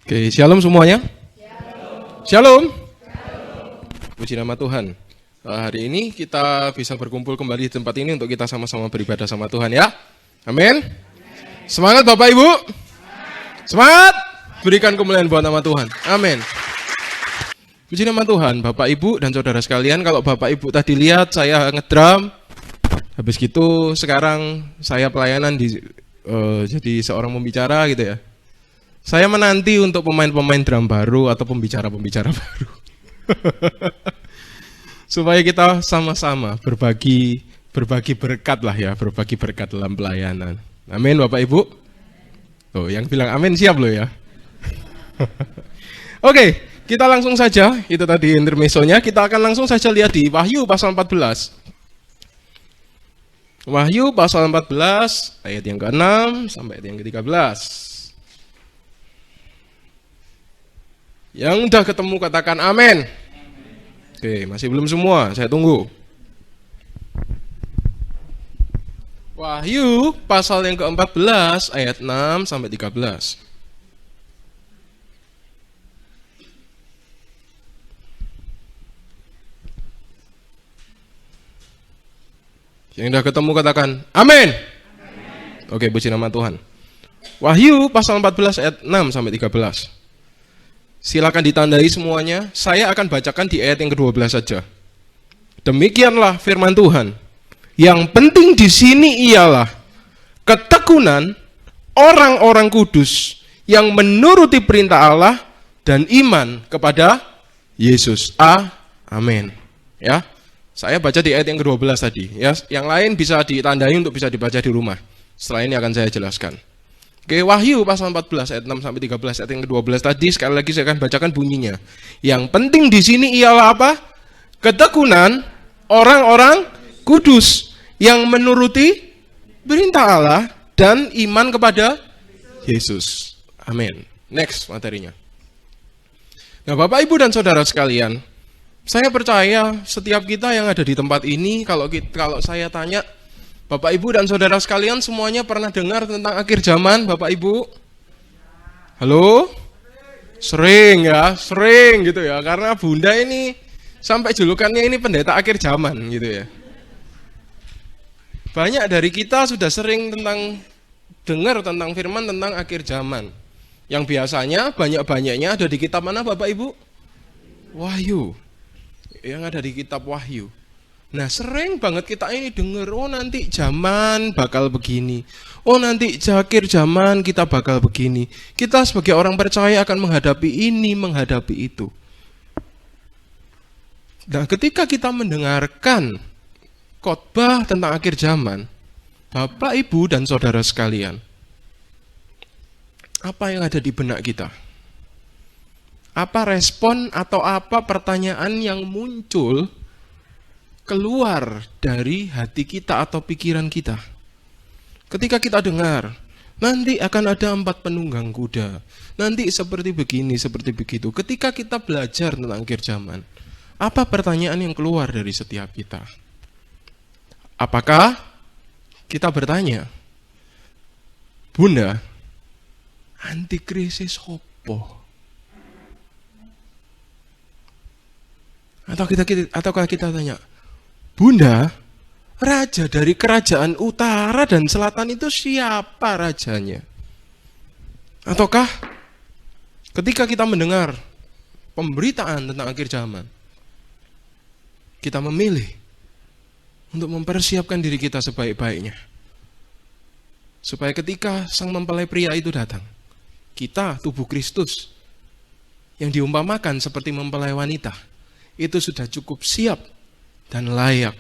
Oke, shalom semuanya. Shalom. Puji nama Tuhan. Hari ini kita bisa berkumpul kembali di tempat ini untuk kita sama-sama beribadah sama Tuhan ya. Amin. Semangat Bapak Ibu. Semangat. Berikan kemuliaan buat nama Tuhan. Amin. Puji nama Tuhan, Bapak Ibu dan saudara sekalian. Kalau Bapak Ibu tadi lihat saya ngedrum, habis gitu sekarang saya pelayanan jadi seorang pembicara gitu ya. Saya menanti untuk pemain-pemain drum baru atau pembicara-pembicara baru. Supaya kita sama-sama berbagi berkat lah ya, berbagi berkat dalam pelayanan. Amin Bapak Ibu. Tuh, yang bilang amin siap loh ya. Oke, kita langsung saja, itu tadi intermezzonya, kita akan langsung saja lihat di Wahyu pasal 14. Wahyu pasal 14 ayat yang ke-6 sampai ayat yang ke-13. Yang udah ketemu katakan amin. Oke, masih belum semua, saya tunggu. Wahyu pasal yang ke-14 ayat 6 sampai 13. Yang udah ketemu katakan amin. Oke, puji nama Tuhan. Wahyu pasal 14 ayat 6 sampai 13. Silakan ditandai semuanya. Saya akan bacakan di ayat yang ke-12 saja. Demikianlah firman Tuhan. Yang penting di sini ialah ketekunan orang-orang kudus yang menuruti perintah Allah dan iman kepada Yesus. Amin. Ya. Saya baca di ayat yang ke-12 tadi. Ya, yang lain bisa ditandai untuk bisa dibaca di rumah. Setelah ini akan saya jelaskan. Oke, Wahyu pasal 14 ayat 6 sampai 13 ayat yang ke-12 tadi sekali lagi saya akan bacakan bunyinya. Yang penting di sini ialah apa? Ketekunan orang-orang kudus yang menuruti perintah Allah dan iman kepada Yesus. Amin. Next materinya. Nah, Bapak Ibu dan saudara sekalian, saya percaya setiap kita yang ada di tempat ini kalau saya tanya Bapak Ibu dan saudara sekalian semuanya pernah dengar tentang akhir zaman, Bapak Ibu? Halo? Sering ya, sering gitu ya. Karena Bunda ini sampai julukannya ini pendeta akhir zaman gitu ya. Banyak dari kita sudah sering dengar tentang firman tentang akhir zaman. Yang biasanya banyak-banyaknya ada di kitab mana Bapak Ibu? Wahyu. Yang ada di kitab Wahyu. Nah, sering banget kita ini dengar, oh nanti zaman bakal begini. Oh nanti akhir zaman kita bakal begini. Kita sebagai orang percaya akan menghadapi ini, menghadapi itu. Nah, ketika kita mendengarkan khotbah tentang akhir zaman, Bapak, Ibu, dan saudara sekalian, apa yang ada di benak kita? Apa respon atau apa pertanyaan yang muncul keluar dari hati kita atau pikiran kita? Ketika kita dengar, nanti akan ada 4 penunggang kuda, nanti seperti begini, seperti begitu. Ketika kita belajar tentang akhir zaman, apa pertanyaan yang keluar dari setiap kita? Apakah kita bertanya, Bunda, antikrisis opo? Ataukah kita tanya, Bunda, raja dari kerajaan utara dan selatan itu siapa rajanya? Ataukah ketika kita mendengar pemberitaan tentang akhir zaman, kita memilih untuk mempersiapkan diri kita sebaik-baiknya. Supaya ketika sang mempelai pria itu datang, kita, tubuh Kristus, yang diumpamakan seperti mempelai wanita, itu sudah cukup siap dan layak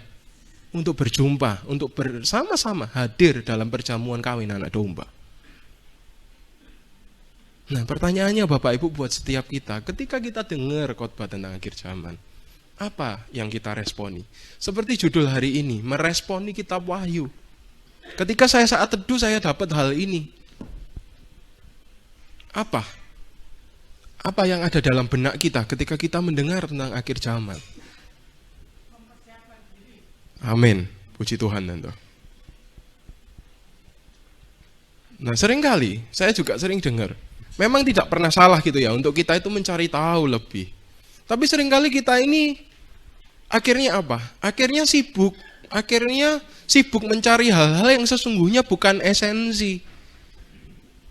untuk berjumpa, untuk bersama-sama hadir dalam perjamuan kawin anak domba. Nah, pertanyaannya Bapak Ibu buat setiap kita, ketika kita dengar khotbah tentang akhir zaman, apa yang kita responi? Seperti judul hari ini, meresponi kitab Wahyu. Ketika saya saat teduh, saya dapat hal ini. Apa yang ada dalam benak kita ketika kita mendengar tentang akhir zaman? Amin. Puji Tuhan tentu. Nah, seringkali saya juga sering dengar Memang tidak pernah salah gitu ya untuk kita itu mencari tahu lebih. Tapi seringkali kita ini akhirnya apa? Akhirnya sibuk mencari hal-hal yang sesungguhnya bukan esensi.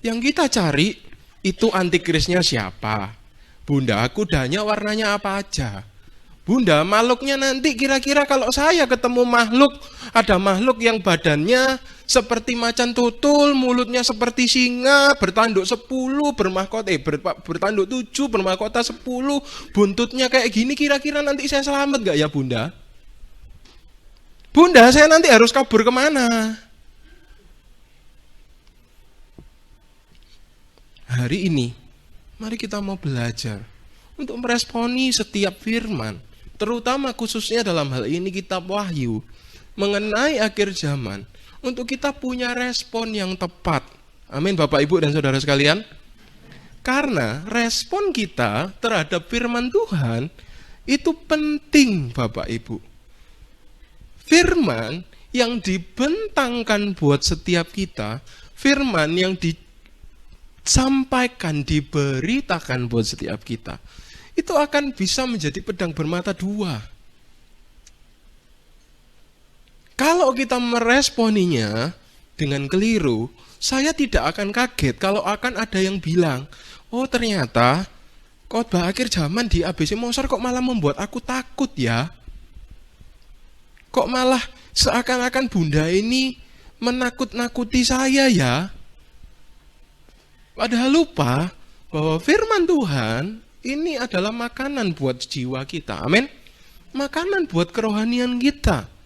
Yang kita cari itu antikrisnya siapa? Bunda, kudanya warnanya apa aja? Bunda, makhluknya nanti kira-kira kalau saya ketemu makhluk, ada makhluk yang badannya seperti macan tutul, mulutnya seperti singa, bertanduk 10, bertanduk 7, bermahkota 10, buntutnya kayak gini, kira-kira nanti saya selamat gak ya Bunda? Bunda, saya nanti harus kabur kemana? Hari ini, mari kita mau belajar untuk meresponi setiap firman, terutama khususnya dalam hal ini kitab Wahyu, mengenai akhir zaman, untuk kita punya respon yang tepat. Amin Bapak Ibu dan Saudara sekalian. Karena respon kita terhadap firman Tuhan itu penting Bapak Ibu. Firman yang dibentangkan buat setiap kita, firman yang disampaikan, diberitakan buat setiap kita, itu akan bisa menjadi pedang bermata dua. Kalau kita meresponinya dengan keliru, saya tidak akan kaget kalau akan ada yang bilang, oh ternyata khotbah akhir zaman di ABC Mosor kok malah membuat aku takut ya. Kok malah seakan-akan Bunda ini menakut-nakuti saya ya. Padahal lupa bahwa firman Tuhan ini adalah makanan buat jiwa kita. Amin. Makanan buat kerohanian kita.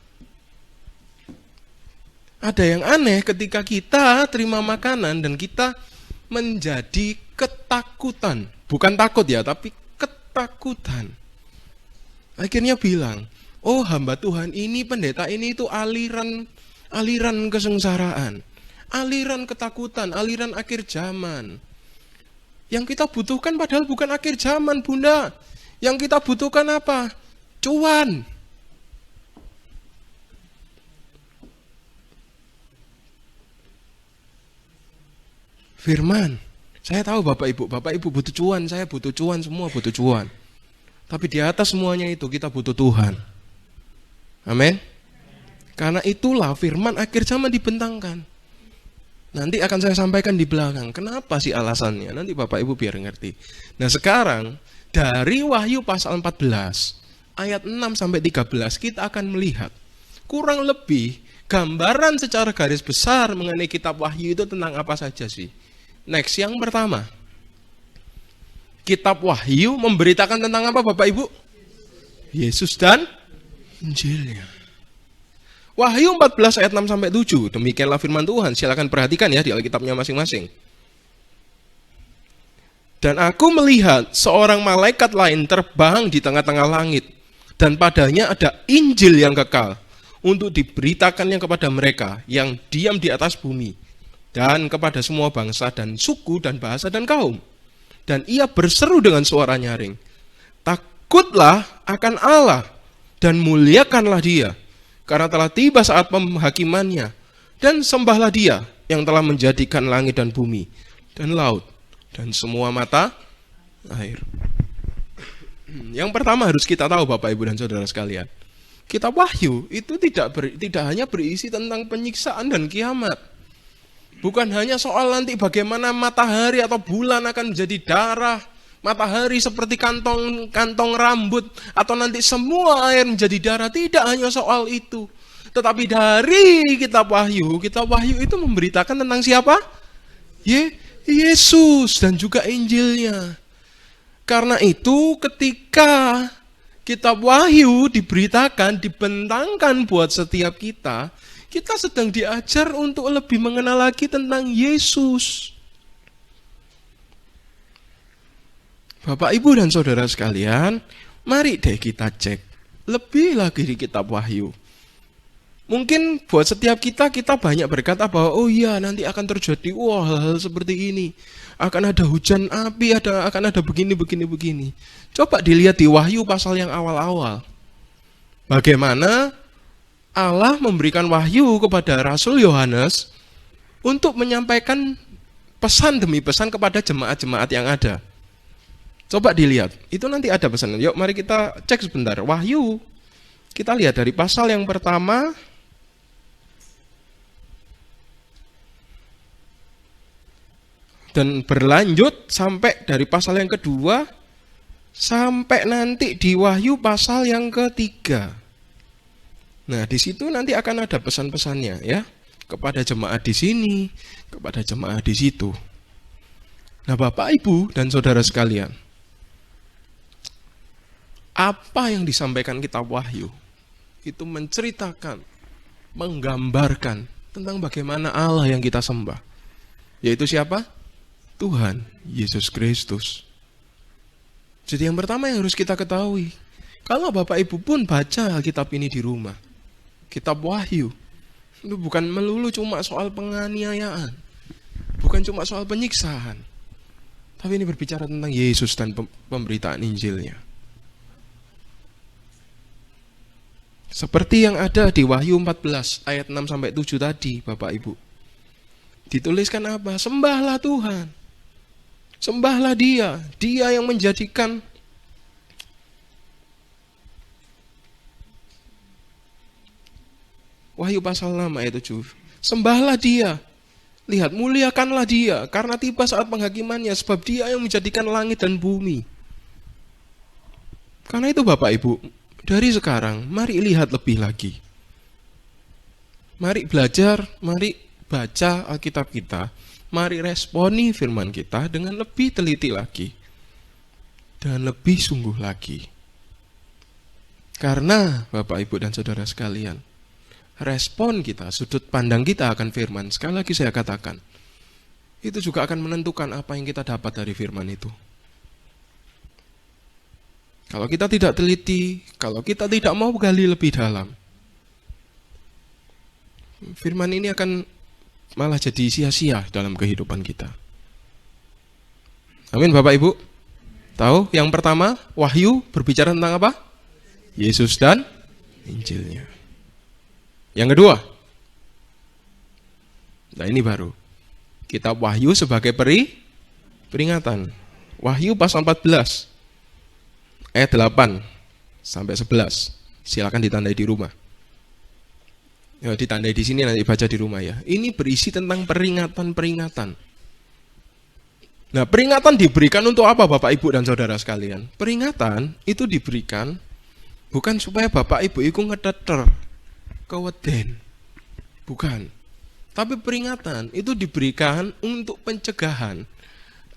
Ada yang aneh ketika kita terima makanan dan kita menjadi ketakutan. Bukan takut ya, tapi ketakutan. Akhirnya bilang, oh hamba Tuhan ini, pendeta ini itu aliran kesengsaraan. Aliran ketakutan, aliran akhir zaman. Yang kita butuhkan padahal bukan akhir zaman, Bunda. Yang kita butuhkan apa? Cuan. Firman. Saya tahu Bapak Ibu butuh cuan, saya butuh cuan, semua butuh cuan. Tapi di atas semuanya itu kita butuh Tuhan. Amin. Karena itulah firman akhir zaman dibentangkan. Nanti akan saya sampaikan di belakang. Kenapa sih alasannya? Nanti Bapak Ibu biar ngerti. Nah sekarang dari Wahyu pasal 14 ayat 6 sampai 13 kita akan melihat kurang lebih gambaran secara garis besar mengenai kitab Wahyu itu tentang apa saja sih. Next, yang pertama. Kitab Wahyu memberitakan tentang apa Bapak Ibu? Yesus dan Injilnya. Wahyu 14 ayat 6 sampai 7. Demikianlah firman Tuhan. Silakan perhatikan ya di Alkitabnya masing-masing. Dan aku melihat seorang malaikat lain terbang di tengah-tengah langit, dan padanya ada Injil yang kekal untuk diberitakannya kepada mereka yang diam di atas bumi, dan kepada semua bangsa dan suku dan bahasa dan kaum. Dan ia berseru dengan suara nyaring, takutlah akan Allah dan muliakanlah Dia, karena telah tiba saat penghakimannya, dan sembahlah Dia yang telah menjadikan langit dan bumi dan laut dan semua mata air. Yang pertama harus kita tahu Bapak Ibu dan Saudara sekalian, kitab Wahyu itu tidak hanya berisi tentang penyiksaan dan kiamat. Bukan hanya soal nanti bagaimana matahari atau bulan akan menjadi darah, matahari seperti kantong rambut, atau nanti semua air menjadi darah. Tidak hanya soal itu. Tetapi dari kitab Wahyu itu memberitakan tentang siapa? Yesus dan juga Injilnya. Karena itu ketika kitab Wahyu diberitakan, dibentangkan buat setiap kita sedang diajar untuk lebih mengenal lagi tentang Yesus. Bapak, Ibu, dan Saudara sekalian, mari deh kita cek lebih lagi di kitab Wahyu. Mungkin buat setiap kita banyak berkata bahwa oh iya nanti akan terjadi hal-hal seperti ini. Akan ada hujan api, akan ada begini. Coba dilihat di Wahyu pasal yang awal-awal. Bagaimana Allah memberikan wahyu kepada Rasul Yohanes untuk menyampaikan pesan demi pesan kepada jemaat-jemaat yang ada. Coba dilihat, itu nanti ada pesan. Yuk mari kita cek sebentar. Wahyu, kita lihat dari pasal yang pertama. Dan berlanjut sampai dari pasal yang kedua, sampai nanti di Wahyu pasal yang ketiga. Nah, di situ nanti akan ada pesan-pesannya ya, kepada jemaat di sini, kepada jemaat di situ. Nah, Bapak, Ibu, dan saudara sekalian, apa yang disampaikan kitab Wahyu itu menceritakan, menggambarkan tentang bagaimana Allah yang kita sembah. Yaitu siapa? Tuhan Yesus Kristus. Jadi yang pertama yang harus kita ketahui, kalau Bapak Ibu pun baca kitab ini di rumah, kitab Wahyu, itu bukan melulu cuma soal penganiayaan, bukan cuma soal penyiksaan, tapi ini berbicara tentang Yesus dan pemberitaan Injilnya. Seperti yang ada di Wahyu 14 ayat 6-7 tadi, Bapak Ibu. Dituliskan apa? Sembahlah Tuhan. Sembahlah Dia. Dia yang menjadikan Wahyu pasal 6 ayat 7. Sembahlah Dia. Lihat, muliakanlah Dia, karena tiba saat penghakimannya, sebab Dia yang menjadikan langit dan bumi. Karena itu Bapak Ibu, dari sekarang mari lihat lebih lagi. Mari belajar, mari baca Alkitab kita, mari responi firman kita dengan lebih teliti lagi dan lebih sungguh lagi. Karena Bapak, Ibu, dan saudara sekalian, respon kita, sudut pandang kita akan firman, sekali lagi saya katakan, itu juga akan menentukan apa yang kita dapat dari firman itu. Kalau kita tidak teliti, kalau kita tidak mau gali lebih dalam, firman ini akan malah jadi sia-sia dalam kehidupan kita. Amin, Bapak Ibu. Tahu yang pertama, Wahyu berbicara tentang apa? Yesus dan Injilnya. Yang kedua, nah ini baru, kitab Wahyu sebagai peringatan. Wahyu pasal 14 ayat 8-11. Silakan ditandai di rumah. Ya, ditandai di sini, nanti baca di rumah ya. Ini berisi tentang peringatan-peringatan. Nah, peringatan diberikan untuk apa Bapak, Ibu, dan saudara sekalian? Peringatan itu diberikan bukan supaya Bapak Ibu itu ngeteter, keweden. Bukan. Tapi peringatan itu diberikan untuk pencegahan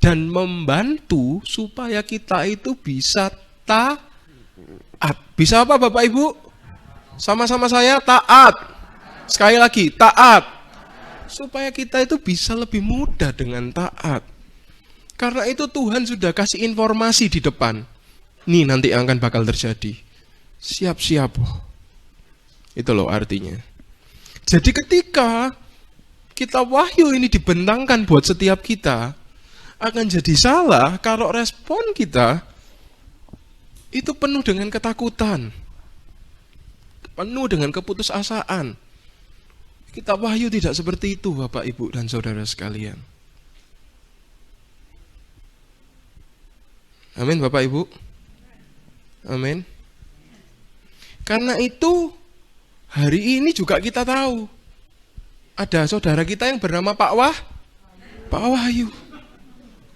dan membantu supaya kita itu bisa taat. Bisa apa Bapak Ibu? Sama-sama saya, taat. Sekali lagi, taat. Supaya kita itu bisa lebih mudah dengan taat. Karena itu Tuhan sudah kasih informasi di depan. Nih nanti yang akan bakal terjadi. Siap-siap. Itu loh artinya. Jadi ketika kitab Wahyu ini dibentangkan buat setiap kita, akan jadi salah kalau respon kita itu penuh dengan ketakutan. Penuh dengan keputusasaan. Kitab Wahyu tidak seperti itu Bapak, Ibu, dan saudara sekalian. Amin Bapak, Ibu. Amin. Karena itu hari ini juga kita tahu ada saudara kita yang bernama Pak Wahyu.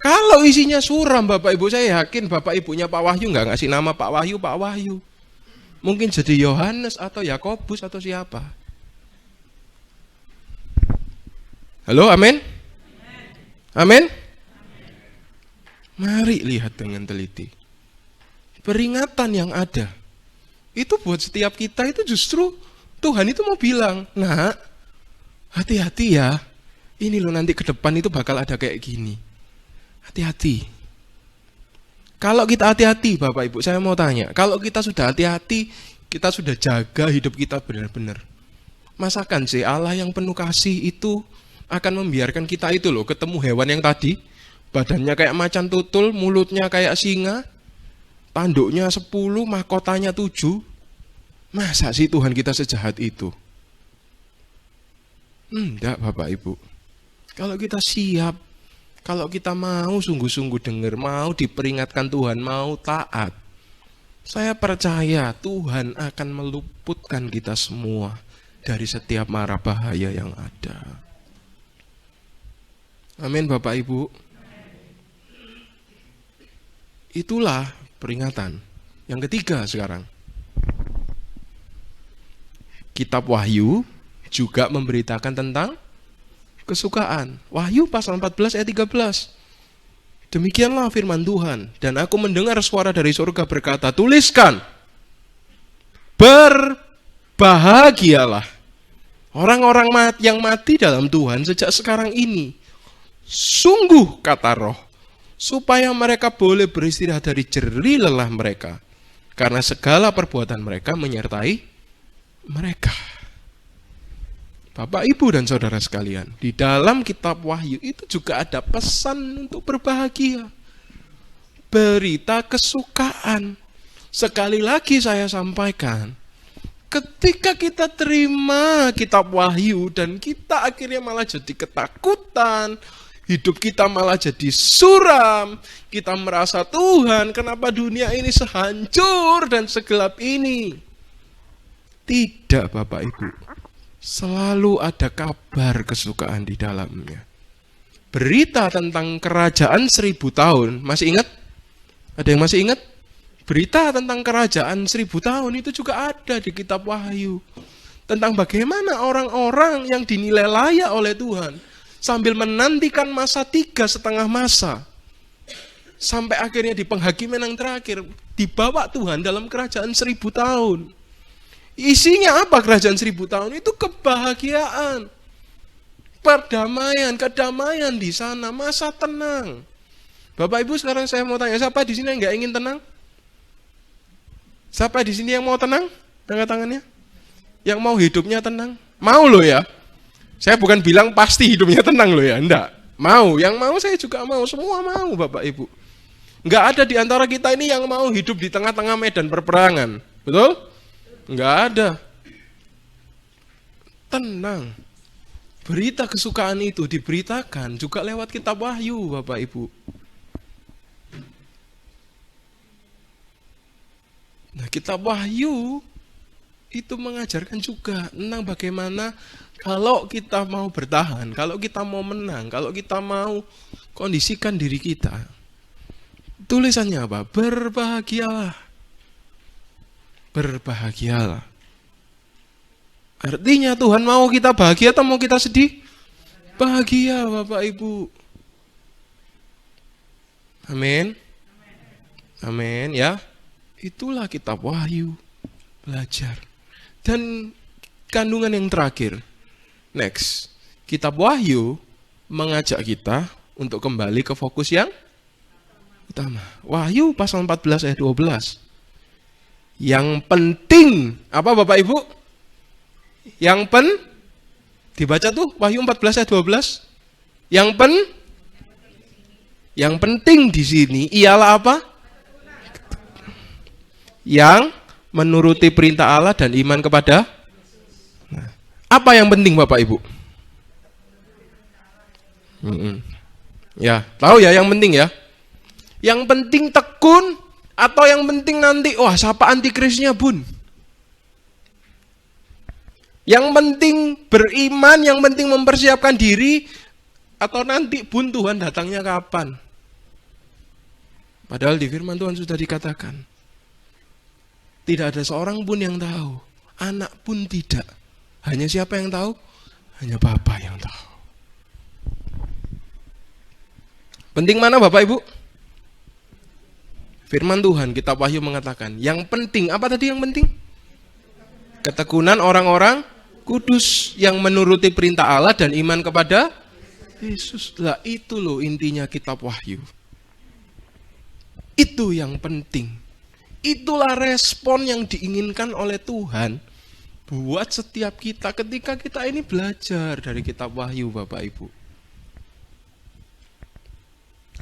Kalau isinya suram Bapak Ibu, saya yakin Bapak Ibunya Pak Wahyu nggak ngasih nama Pak Wahyu. Mungkin jadi Yohanes atau Yakobus atau siapa. Halo, amin? Amin? Mari lihat dengan teliti. Peringatan yang ada, itu buat setiap kita itu justru Tuhan itu mau bilang, nah, hati-hati ya, ini loh nanti ke depan itu bakal ada kayak gini. Hati-hati. Kalau kita hati-hati Bapak Ibu, saya mau tanya, kalau kita sudah hati-hati, kita sudah jaga hidup kita benar-benar, masakan sih Allah yang penuh kasih itu akan membiarkan kita itu loh ketemu hewan yang tadi, badannya kayak macan tutul, mulutnya kayak singa, tanduknya 10, mahkotanya 7. Masa sih Tuhan kita sejahat itu? Enggak Bapak Ibu. Kalau kita siap Kalau kita mau sungguh-sungguh dengar, mau diperingatkan Tuhan, mau taat, saya percaya Tuhan akan meluputkan kita semua dari setiap mara bahaya yang ada. Amin Bapak Ibu. Itulah peringatan. Yang ketiga sekarang. Kitab Wahyu juga memberitakan tentang kesukaan. Wahyu pasal 14 ayat 13. Demikianlah firman Tuhan. Dan aku mendengar suara dari surga berkata, tuliskan, berbahagialah orang-orang yang mati dalam Tuhan sejak sekarang ini. Sungguh kata Roh, supaya mereka boleh beristirahat dari jerih lelah mereka, karena segala perbuatan mereka menyertai mereka. Bapak, Ibu, dan saudara sekalian, di dalam kitab Wahyu itu juga ada pesan untuk berbahagia. Berita kesukaan. Sekali lagi saya sampaikan, ketika kita terima kitab Wahyu dan kita akhirnya malah jadi ketakutan, hidup kita malah jadi suram, kita merasa Tuhan, kenapa dunia ini sehancur dan segelap ini? Tidak, Bapak Ibu. Selalu ada kabar kesukaan di dalamnya. Berita tentang kerajaan 1000 tahun, masih ingat? Ada yang masih ingat? Berita tentang kerajaan 1000 tahun itu juga ada di kitab Wahyu. Tentang bagaimana orang-orang yang dinilai layak oleh Tuhan sambil menantikan masa 3,5 masa. Sampai akhirnya di penghakiman yang terakhir dibawa Tuhan dalam kerajaan 1000 tahun. Isinya apa kerajaan 1000 tahun? Itu kebahagiaan, perdamaian, kedamaian di sana, masa tenang. Bapak Ibu, sekarang saya mau tanya, siapa di sini yang nggak ingin tenang? Siapa di sini yang mau tenang? Angkat tangannya. Yang mau hidupnya tenang? Mau loh ya. Saya bukan bilang pasti hidupnya tenang loh ya, enggak. Mau, yang mau saya juga mau, semua mau Bapak Ibu. Enggak ada di antara kita ini yang mau hidup di tengah-tengah medan perperangan. Betul? Enggak ada. Tenang. Berita kesukaan itu diberitakan juga lewat kitab Wahyu, Bapak Ibu. Nah, kitab Wahyu itu mengajarkan juga tentang bagaimana kalau kita mau bertahan, kalau kita mau menang, kalau kita mau kondisikan diri kita. Tulisannya apa? Berbahagialah. Berbahagialah. Artinya Tuhan mau kita bahagia atau mau kita sedih? Bahagia, Bapak Ibu. Amin. Amin ya. Itulah kitab Wahyu. Belajar. Dan kandungan yang terakhir. Next. Kitab Wahyu mengajak kita untuk kembali ke fokus yang utama. Wahyu pasal 14 ayat 12. Yang penting, apa Bapak Ibu? Dibaca tuh Wahyu 14 ayat 12. Yang penting di sini ialah apa? Yang menuruti perintah Allah dan iman kepada. Nah, apa yang penting Bapak Ibu? Ya, tahu ya yang penting ya. Yang penting tekun atau yang penting nanti, wah siapa antikrisnya bun? Yang penting beriman, yang penting mempersiapkan diri, atau nanti bun Tuhan datangnya kapan? Padahal di firman Tuhan sudah dikatakan, tidak ada seorang pun yang tahu, anak pun tidak. Hanya siapa yang tahu? Hanya Bapa yang tahu. Penting mana Bapak Ibu? Firman Tuhan, kitab Wahyu mengatakan, yang penting, apa tadi yang penting? Ketekunan orang-orang kudus yang menuruti perintah Allah dan iman kepada Yesus. Lah itu loh intinya kitab Wahyu. Itu yang penting. Itulah respon yang diinginkan oleh Tuhan buat setiap kita ketika kita ini belajar dari kitab Wahyu, Bapak Ibu.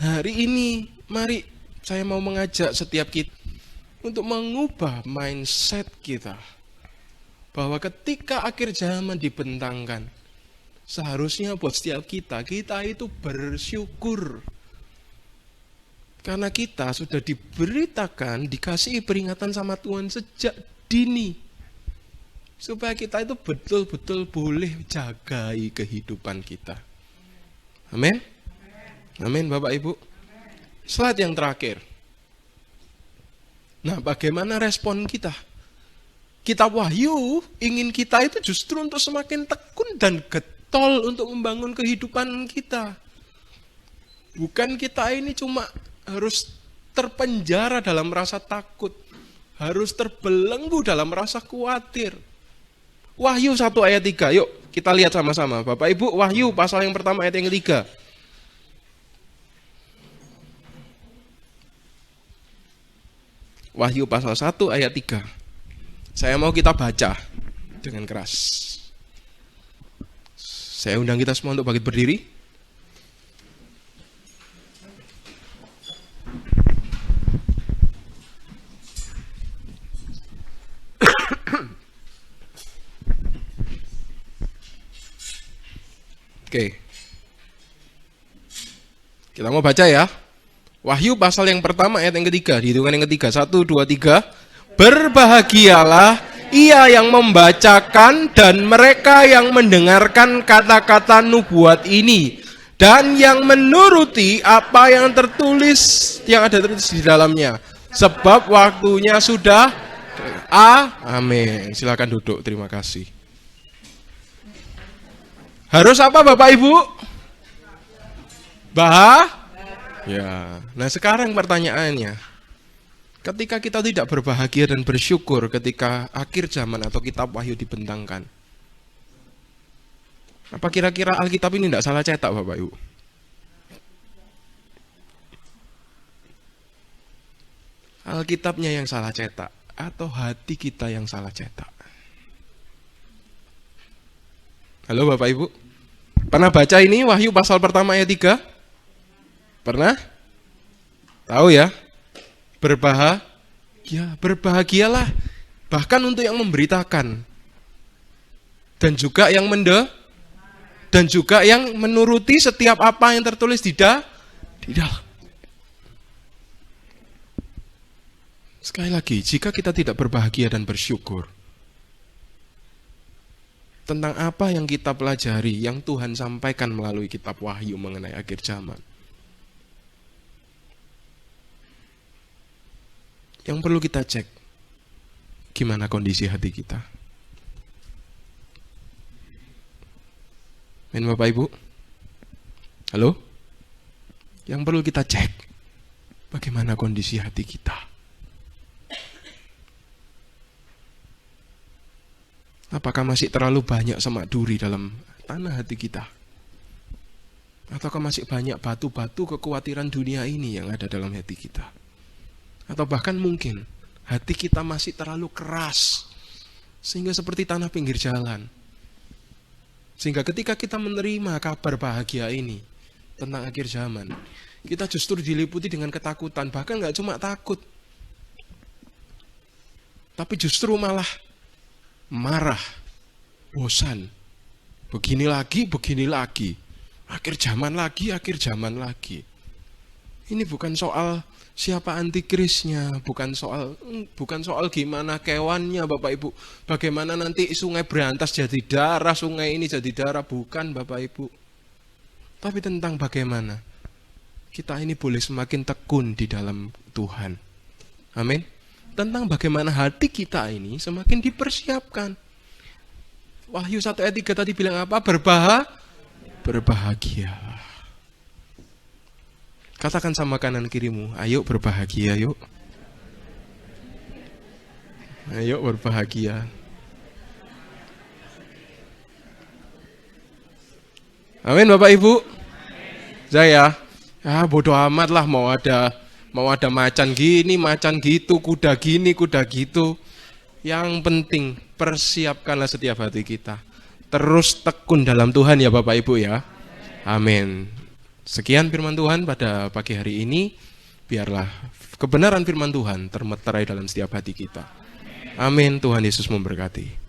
Hari ini, mari saya mau mengajak setiap kita untuk mengubah mindset kita. Bahwa ketika akhir zaman dibentangkan, Seharusnya buat setiap kita itu bersyukur. Karena kita sudah diberitakan, dikasih peringatan sama Tuhan sejak dini. Supaya kita itu betul-betul boleh jagai kehidupan kita. Amin. Amin Bapak Ibu. Slide yang terakhir. Nah, bagaimana respon kita? Kitab Wahyu ingin kita itu justru untuk semakin tekun dan getol untuk membangun kehidupan kita. Bukan kita ini cuma harus terpenjara dalam rasa takut, harus terbelenggu dalam rasa khawatir. Wahyu 1 ayat 3, yuk kita lihat sama-sama. Bapak Ibu, Wahyu pasal yang pertama ayat yang ketiga. Wahyu pasal 1 ayat 3. Saya mau kita baca dengan keras. Saya undang kita semua untuk bangkit berdiri. Oke. Kita mau baca ya. Wahyu pasal yang pertama ayat yang ketiga. Dihitungan yang ketiga. 1, 2, 3. Berbahagialah ia yang membacakan dan mereka yang mendengarkan kata-kata nubuat ini. Dan yang menuruti apa yang ada tertulis di dalamnya. Sebab waktunya sudah. Amin. Silakan duduk. Terima kasih. Harus apa Bapak Ibu? Ya. Nah sekarang pertanyaannya, ketika kita tidak berbahagia dan bersyukur ketika akhir zaman atau kitab Wahyu dibentangkan, apa kira-kira Alkitab ini tidak salah cetak Bapak Ibu? Alkitabnya yang salah cetak atau hati kita yang salah cetak? Halo Bapak Ibu, pernah baca ini Wahyu pasal pertama ayat 3? Pernah? Tahu ya? Berbahagialah bahkan untuk yang memberitakan dan juga yang dan juga yang menuruti setiap apa yang tertulis di dalam. Sekali lagi, jika kita tidak berbahagia dan bersyukur tentang apa yang kita pelajari, yang Tuhan sampaikan melalui kitab Wahyu mengenai akhir zaman, yang perlu kita cek, gimana kondisi hati kita. Amin Bapak Ibu? Halo? Yang perlu kita cek, bagaimana kondisi hati kita. Apakah masih terlalu banyak semak duri dalam tanah hati kita? Ataukah masih banyak batu-batu kekhawatiran dunia ini yang ada dalam hati kita? Atau bahkan mungkin hati kita masih terlalu keras sehingga seperti tanah pinggir jalan. Sehingga ketika kita menerima kabar bahagia ini tentang akhir zaman, kita justru diliputi dengan ketakutan. Bahkan gak cuma takut, tapi justru malah marah, bosan. Begini lagi. Akhir zaman lagi. Ini bukan soal siapa antikrisnya, bukan soal gimana kewannya Bapak Ibu. Bagaimana nanti sungai berantas jadi darah, sungai ini jadi darah, bukan Bapak Ibu. Tapi tentang bagaimana kita ini boleh semakin tekun di dalam Tuhan. Amin. Tentang bagaimana hati kita ini semakin dipersiapkan. Wahyu 1 ayat 3 tadi bilang apa? Berbahagia. Katakan sama kanan kirimu, ayo berbahagia yuk. Ayo berbahagia. Amin Bapak Ibu. Saya bodoh amat lah mau ada macan gini, macan gitu, kuda gini, kuda gitu. Yang penting persiapkanlah setiap hati kita. Terus tekun dalam Tuhan ya Bapak Ibu ya. Amin. Sekian firman Tuhan pada pagi hari ini. Biarlah kebenaran firman Tuhan termeterai dalam setiap hati kita. Amin. Tuhan Yesus memberkati.